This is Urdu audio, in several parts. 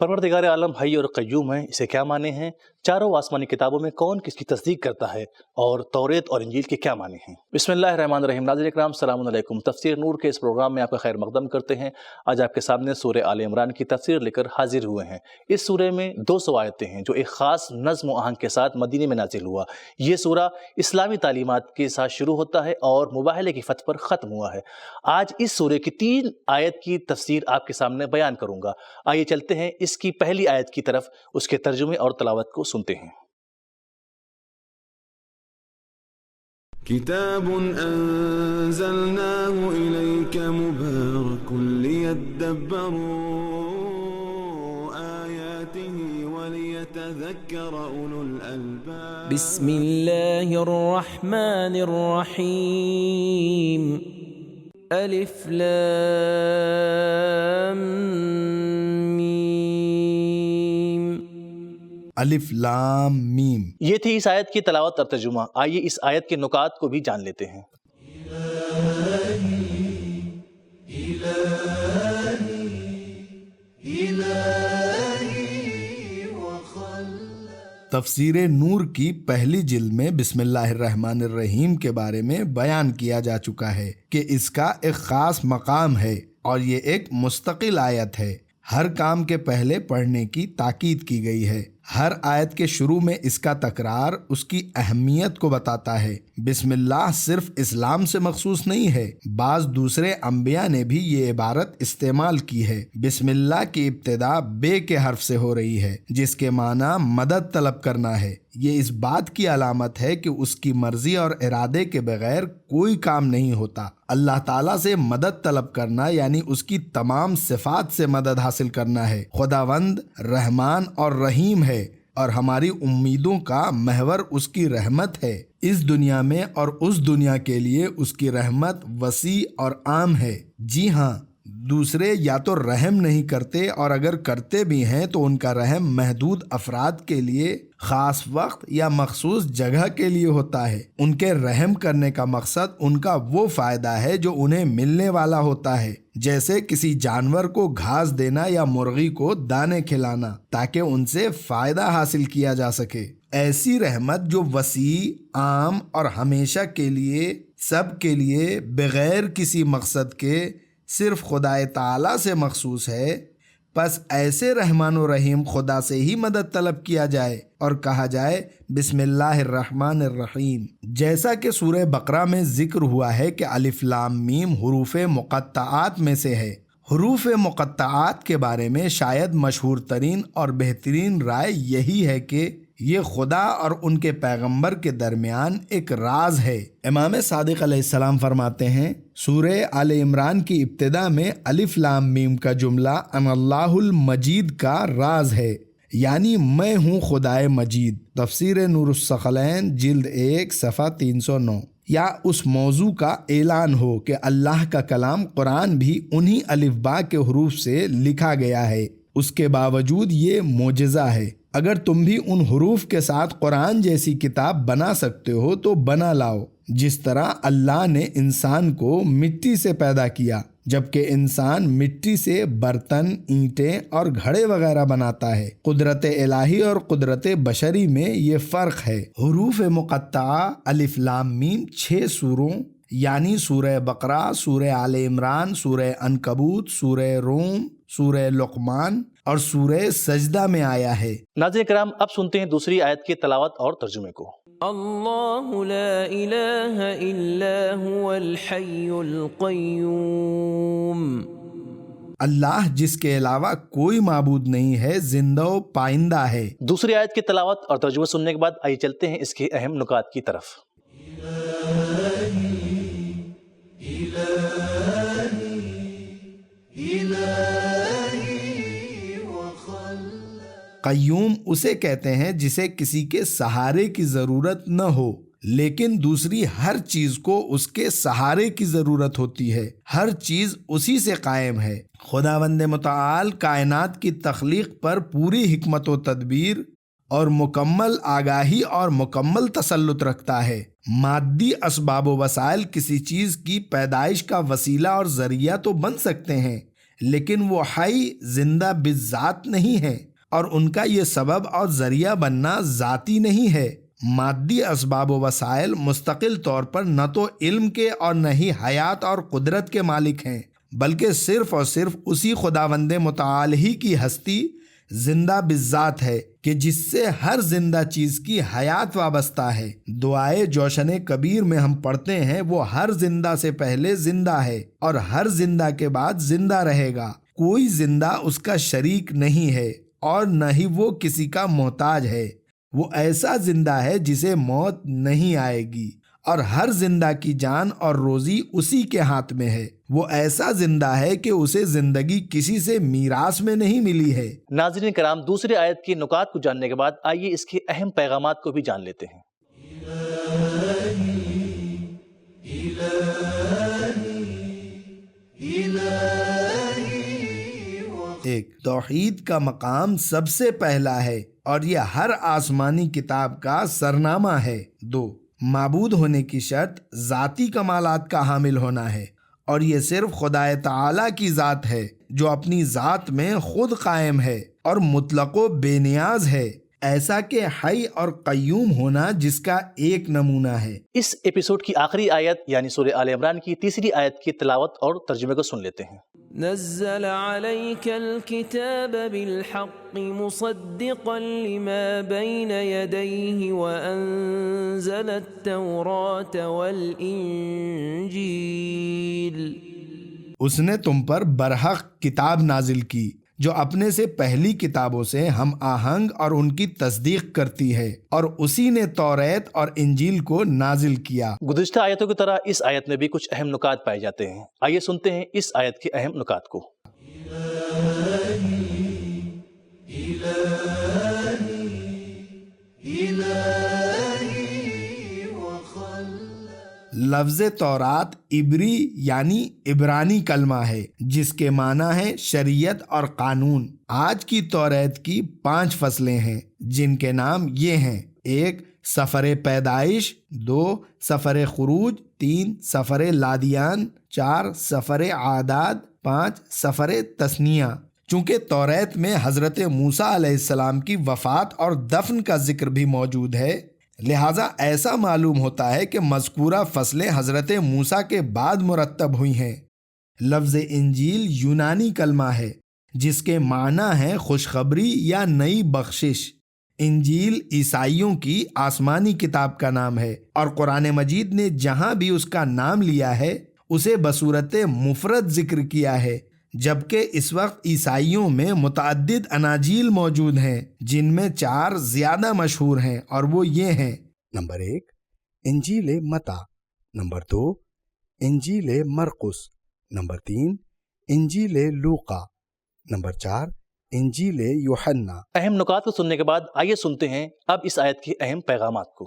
پروردگار عالم حی اور قیوم ہے، اسے کیا معنی ہیں؟ چاروں آسمانی کتابوں میں کون کس کی تصدیق کرتا ہے اور توریت اور انجیل کے کیا معنی ہیں؟ بسم اللہ الرحمن الرحیم۔ ناظرین اکرام السلام علیکم۔ تفسیر نور کے اس پروگرام میں آپ کا خیر مقدم کرتے ہیں۔ آج آپ کے سامنے سورہ آل عمران کی تفسیر لے کر حاضر ہوئے ہیں۔ اس سورہ میں 200 آیتیں ہیں جو ایک خاص نظم و آہنگ کے ساتھ مدینے میں نازل ہوا۔ یہ سورہ اسلامی تعلیمات کے ساتھ شروع ہوتا ہے اور مباہلے کی فتح پر ختم ہوا ہے۔ آج اس سورہ کی 3 آیت کی تفسیر آپ کے سامنے بیان کروں گا۔ آئیے چلتے ہیں اس کی پہلی آیت کی طرف، اس کے ترجمے اور تلاوت کو سنتے ہیں۔ کتاب انزلناه الیک مبارک لیدبروا آیاته ولیتذکر اولو الالباب۔ بسم اللہ الرحمن الرحیم۔ الف لام میم۔ الف لام میم۔ یہ تھی اس آیت کی تلاوت اور ترجمہ۔ آئیے اس آیت کے نکات کو بھی جان لیتے ہیں۔ تفسیر نور کی پہلی جلد میں بسم اللہ الرحمن الرحیم کے بارے میں بیان کیا جا چکا ہے کہ اس کا ایک خاص مقام ہے اور یہ ایک مستقل آیت ہے۔ ہر کام کے پہلے پڑھنے کی تاکید کی گئی ہے۔ ہر آیت کے شروع میں اس کا تکرار اس کی اہمیت کو بتاتا ہے۔ بسم اللہ صرف اسلام سے مخصوص نہیں ہے، بعض دوسرے انبیاء نے بھی یہ عبارت استعمال کی ہے۔ بسم اللہ کی ابتدا بے کے حرف سے ہو رہی ہے جس کے معنی مدد طلب کرنا ہے۔ یہ اس بات کی علامت ہے کہ اس کی مرضی اور ارادے کے بغیر کوئی کام نہیں ہوتا۔ اللہ تعالیٰ سے مدد طلب کرنا یعنی اس کی تمام صفات سے مدد حاصل کرنا ہے۔ خداوند رحمان اور رحیم ہے اور ہماری امیدوں کا محور اس کی رحمت ہے۔ اس دنیا میں اور اس دنیا کے لیے اس کی رحمت وسیع اور عام ہے۔ جی ہاں، دوسرے یا تو رحم نہیں کرتے اور اگر کرتے بھی ہیں تو ان کا رحم محدود افراد کے لیے خاص وقت یا مخصوص جگہ کے لیے ہوتا ہے۔ ان کے رحم کرنے کا مقصد ان کا وہ فائدہ ہے جو انہیں ملنے والا ہوتا ہے، جیسے کسی جانور کو گھاس دینا یا مرغی کو دانے کھلانا تاکہ ان سے فائدہ حاصل کیا جا سکے۔ ایسی رحمت جو وسیع، عام اور ہمیشہ کے لیے، سب کے لیے، بغیر کسی مقصد کے صرف خدا تعالیٰ سے مخصوص ہے، پس ایسے رحمان و رحیم خدا سے ہی مدد طلب کیا جائے اور کہا جائے بسم اللہ الرحمن الرحیم۔ جیسا کہ سورہ بقرہ میں ذکر ہوا ہے کہ الف لام میم حروف مقطعات میں سے ہے۔ حروف مقطعات کے بارے میں شاید مشہور ترین اور بہترین رائے یہی ہے کہ یہ خدا اور ان کے پیغمبر کے درمیان ایک راز ہے۔ امام صادق علیہ السلام فرماتے ہیں سورہ آل عمران کی ابتدا میں الف لام میم کا جملہ ان اللہ المجید کا راز ہے، یعنی میں ہوں خدائے مجید۔ تفسیر نور الثقلین جلد 1 صفحہ 309۔ یا اس موضوع کا اعلان ہو کہ اللہ کا کلام قرآن بھی انہی الف با کے حروف سے لکھا گیا ہے، اس کے باوجود یہ معجزہ ہے۔ اگر تم بھی ان حروف کے ساتھ قرآن جیسی کتاب بنا سکتے ہو تو بنا لاؤ، جس طرح اللہ نے انسان کو مٹی سے پیدا کیا، جبکہ انسان مٹی سے برتن، اینٹیں اور گھڑے وغیرہ بناتا ہے۔ قدرت الہی اور قدرت بشری میں یہ فرق ہے۔ حروف مقطعہ الف لام میم 6 سوروں یعنی سورہ بقرہ، سورہ آل عمران، سورہ عنکبوت، سورہ روم، سورہ لقمان اور سورہ سجدہ میں آیا ہے۔ ناظرین کرام، اب سنتے ہیں دوسری آیت کی تلاوت اور ترجمے کو۔ اللہ لا الہ الا هو الحی القیوم۔ اللہ جس کے علاوہ کوئی معبود نہیں ہے، زندہ و پائندہ ہے۔ دوسری آیت کی تلاوت اور ترجمہ سننے کے بعد آئیے چلتے ہیں اس کے اہم نکات کی طرف۔ قیوم اسے کہتے ہیں جسے کسی کے سہارے کی ضرورت نہ ہو، لیکن دوسری ہر چیز کو اس کے سہارے کی ضرورت ہوتی ہے۔ ہر چیز اسی سے قائم ہے۔ خداوند متعال کائنات کی تخلیق پر پوری حکمت و تدبیر اور مکمل آگاہی اور مکمل تسلط رکھتا ہے۔ مادی اسباب و وسائل کسی چیز کی پیدائش کا وسیلہ اور ذریعہ تو بن سکتے ہیں، لیکن وہ حی زندہ بالذات نہیں ہے، اور ان کا یہ سبب اور ذریعہ بننا ذاتی نہیں ہے۔ مادی اسباب و وسائل مستقل طور پر نہ تو علم کے اور نہ ہی حیات اور قدرت کے مالک ہیں، بلکہ صرف اور صرف اسی خداوند متعال ہی کی ہستی زندہ بالذات ہے کہ جس سے ہر زندہ چیز کی حیات وابستہ ہے۔ دعائے جوشن کبیر میں ہم پڑھتے ہیں وہ ہر زندہ سے پہلے زندہ ہے اور ہر زندہ کے بعد زندہ رہے گا۔ کوئی زندہ اس کا شریک نہیں ہے اور نہ ہی وہ کسی کا محتاج ہے۔ وہ ایسا زندہ ہے جسے موت نہیں آئے گی، اور ہر زندہ کی جان اور روزی اسی کے ہاتھ میں ہے۔ وہ ایسا زندہ ہے کہ اسے زندگی کسی سے میراث میں نہیں ملی ہے۔ ناظرین کرام، دوسری آیت کی نکات کو جاننے کے بعد آئیے اس کے اہم پیغامات کو بھی جان لیتے ہیں۔ ایک، توحید کا مقام سب سے پہلا ہے اور یہ ہر آسمانی کتاب کا سرنامہ ہے۔ دو، معبود ہونے کی شرط ذاتی کمالات کا حامل ہونا ہے، اور یہ صرف خدا تعالی کی ذات ہے جو اپنی ذات میں خود قائم ہے اور مطلق و بے نیاز ہے، ایسا کہ حی اور قیوم ہونا جس کا ایک نمونہ ہے۔ اس ایپیسوڈ کی آخری آیت یعنی سورہ آل عمران کی تیسری آیت کی تلاوت اور ترجمے کو سن لیتے ہیں۔ نزل عليك الكتاب بالحق مصدقا لما بين يديه وأنزل التوراة والإنجيل۔ اس نے تم پر برحق کتاب نازل کی جو اپنے سے پہلی کتابوں سے ہم آہنگ اور ان کی تصدیق کرتی ہے، اور اسی نے توریت اور انجیل کو نازل کیا۔ گزشتہ آیتوں کی طرح اس آیت میں بھی کچھ اہم نکات پائے جاتے ہیں۔ آئیے سنتے ہیں اس آیت کے اہم نکات کو۔ لفظ تورات عبری یعنی عبرانی کلمہ ہے جس کے معنی ہے شریعت اور قانون۔ آج کی توریت کی 5 فصلیں ہیں جن کے نام یہ ہیں: 1 سفر پیدائش، 2 سفر خروج، 3 سفر لادیان، 4 سفر عادات، 5 سفر تثنیہ۔ چونکہ توریت میں حضرت موسیٰ علیہ السلام کی وفات اور دفن کا ذکر بھی موجود ہے، لہٰذا ایسا معلوم ہوتا ہے کہ مذکورہ فصلیں حضرت موسیٰ کے بعد مرتب ہوئی ہیں۔ لفظ انجیل یونانی کلمہ ہے جس کے معنی ہے خوشخبری یا نئی بخشش۔ انجیل عیسائیوں کی آسمانی کتاب کا نام ہے، اور قرآن مجید نے جہاں بھی اس کا نام لیا ہے اسے بصورت مفرد ذکر کیا ہے، جبکہ اس وقت عیسائیوں میں متعدد اناجیل موجود ہیں جن میں 4 زیادہ مشہور ہیں، اور وہ یہ ہیں: نمبر 1 انجیل متی، نمبر 2 انجیل مرقس، نمبر 3 انجیل لوقا، نمبر 4 انجیل یوحنا۔ اہم نکات کو سننے کے بعد آئیے سنتے ہیں اب اس آیت کے اہم پیغامات کو۔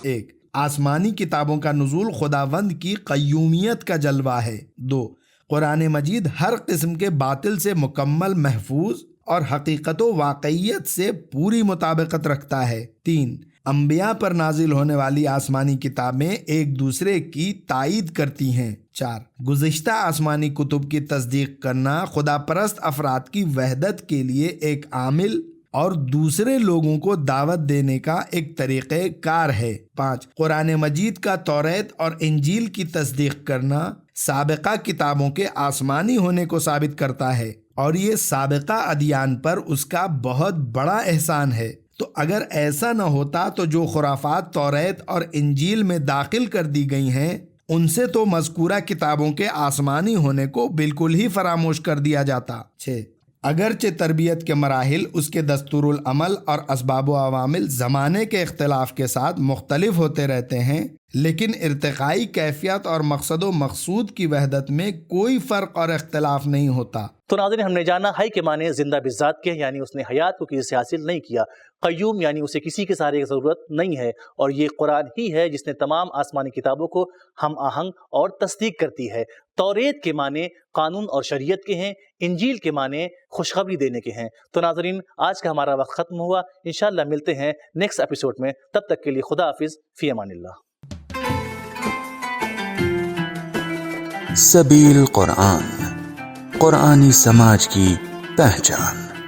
ایک، آسمانی کتابوں کا نزول خداوند کی قیومیت کا جلوہ ہے۔ 2 قرآن مجید ہر قسم کے باطل سے مکمل محفوظ اور حقیقت و واقعیت سے پوری مطابقت رکھتا ہے۔ 3 انبیاء پر نازل ہونے والی آسمانی کتابیں ایک دوسرے کی تائید کرتی ہیں۔ 4 گزشتہ آسمانی کتب کی تصدیق کرنا خدا پرست افراد کی وحدت کے لیے ایک عامل اور دوسرے لوگوں کو دعوت دینے کا ایک طریقہ کار ہے۔ 5 قرآن مجید کا توریت اور انجیل کی تصدیق کرنا سابقہ کتابوں کے آسمانی ہونے کو ثابت کرتا ہے، اور یہ سابقہ ادیان پر اس کا بہت بڑا احسان ہے۔ تو اگر ایسا نہ ہوتا تو جو خرافات توریت اور انجیل میں داخل کر دی گئی ہیں ان سے تو مذکورہ کتابوں کے آسمانی ہونے کو بالکل ہی فراموش کر دیا جاتا۔ 6 اگرچہ تربیت کے مراحل، اس کے دستور العمل اور اسباب و عوامل زمانے کے اختلاف کے ساتھ مختلف ہوتے رہتے ہیں، لیکن ارتقائی کیفیت اور مقصد و مقصود کی وحدت میں کوئی فرق اور اختلاف نہیں ہوتا۔ تو ناظرین، ہم نے جانا حی کے معنی زندہ بذات کے، یعنی اس نے حیات کو کسی سے حاصل نہیں کیا۔ قیوم یعنی اسے کسی کے سہارے کی ضرورت نہیں ہے، اور یہ قرآن ہی ہے جس نے تمام آسمانی کتابوں کو ہم آہنگ اور تصدیق کرتی ہے۔ توریت کے معنی قانون اور شریعت کے ہیں، انجیل کے معنی خوشخبری دینے کے ہیں۔ تو ناظرین، آج کا ہمارا وقت ختم ہوا، انشاءاللہ ملتے ہیں نیکسٹ ایپیسوڈ میں، تب تک کے لیے خدا حافظ، فی امان اللہ۔ سبیل قرآن، قرآنی سماج کی پہچان۔